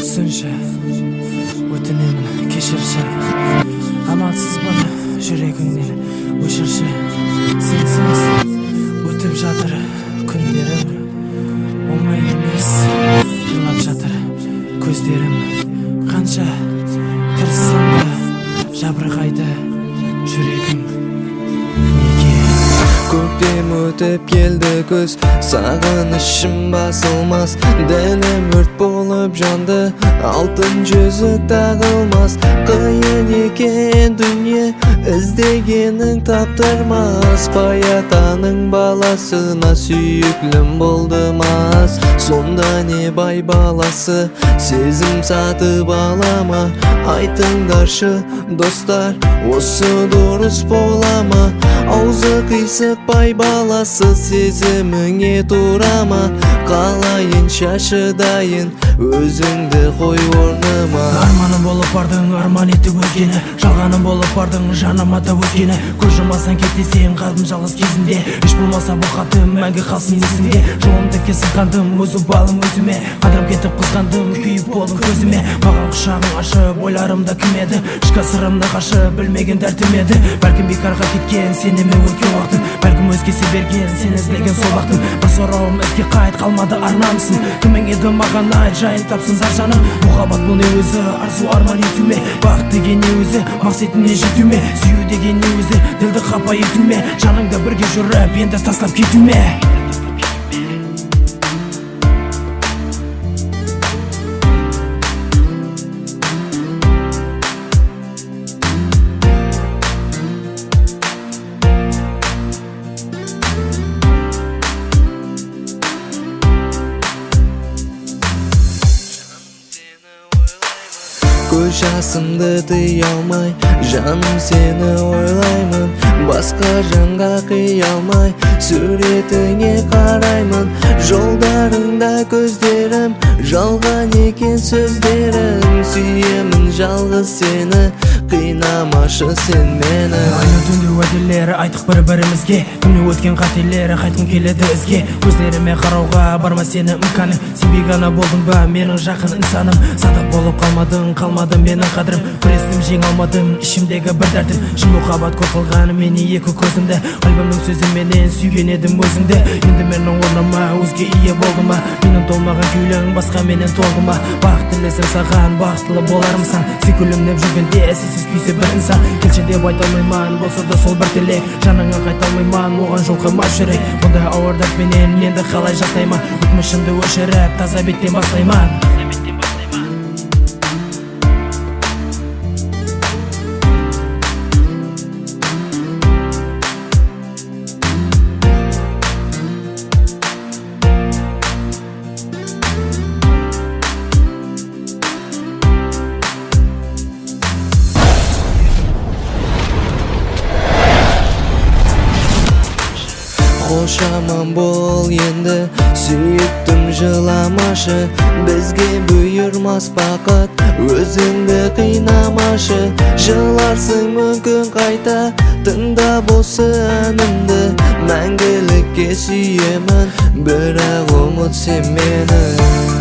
Түсінші, өтінемін кешірші, амалсыз бұны жүрегіңнен өшірші. Сенсіз өтіп жатыр күндерім, оңай емес жылап жатыр көздерім. Қанша тырыссам да жабырқайды жүрегім. Көктем өтіп келді көз, сағынышым басылмас. Дәнім өрт болып жанды, алтын жүзі тағылмас. Қиын екен дүние, іздегенің таптырмас. Баятаның баласына сүйіклім болдымас. Сонда не бай баласы, сезім сатып алама? Айтыңдаршы достар, осы дұрыс болама? Аузы қисық бай баласы, сезіміңе турама? Қалайын шашыдайын, өзіңді қой орныма. Арманым болып бардың, арман етті өзгені. Жалғаным болып бардың, жаным ата өзгені. Көз жұмасаң кеттесең қалдым жалғыз кезінде. Еш болмаса бұл хатым мәңгі қалсын есіңде. Жолымды кесіп қандым, өзі балым өзіме. Қадырым кетіп қызғандым, күйіп болдым көзіме. Маған құшағың ашып, ойларымда кім еді? Ішкі сырымды қашып, білмеген дәртім еді. Бәлкім бекарға кеткен сеніме өткен уақытым, бәлкім өзгесі берген сен іздеген сол бақтым. Бір сұрауым ізге қайт, қалмады арнамсың. Кімің еді маған айт, жайын тапсын зар жаным. Мұхаббат бұл не өзі, арзу арман ету ме? Бақыт деген не өзі, мақсатыңа жету ме? Сүю деген не өзі, ділді қапа ету ме? Жаныңда бірге жүріп, енді тастап кету ме? Көз жасымды тыя алмай, жаным сені ойлаймын. Басқа жанға қия алмай, суретіңе қараймын. Жолдарыңда көздерім, жалған екен сөздерің. Сүйемін жалғыз сені, қинамашы сен мені. Айлы түнде уәделері айтық бір-бірімізге, күні өткен қателері қайтқым келеді ізге. Көздеріме қарауға барма сені үмканың, сен бейгана болдың ба менің жақын инсаным. Садақ болып қалмадым менің қадірім, күрестім жең алмадым ішімдегі бір дәртім. Шын мұхаббат көр қылған мені екі көзімді, қалбымның сөзіменен сүйген едім өзіңді. Енді менің орныма өзге ие болды ма? Менің толмаған күйлің басқа менен толды ма? Бақыт тілесем саған, бақытлы болармысың? Сен күлімдеп жүргенде сенсіз күйсе бір инсан. Келші деп айта алмайман, болса да сол бір тілек. Жаныңа қайта алмайман, оған жол қоймас жүрек. Бұндай ауыр дертменен енді қалай жасайман? Өтмішімді өшіріп таза беттен бастайман. Қош аман бол енді, сүйіктім жыламашы. Бізге бұйырмас бақыт, өзіңді қинамашы. Жыларсың мүмкін қайта, тыңдап осы әнімді. Мәңгілікке сүйемін, бірақ ұмыт сен мені.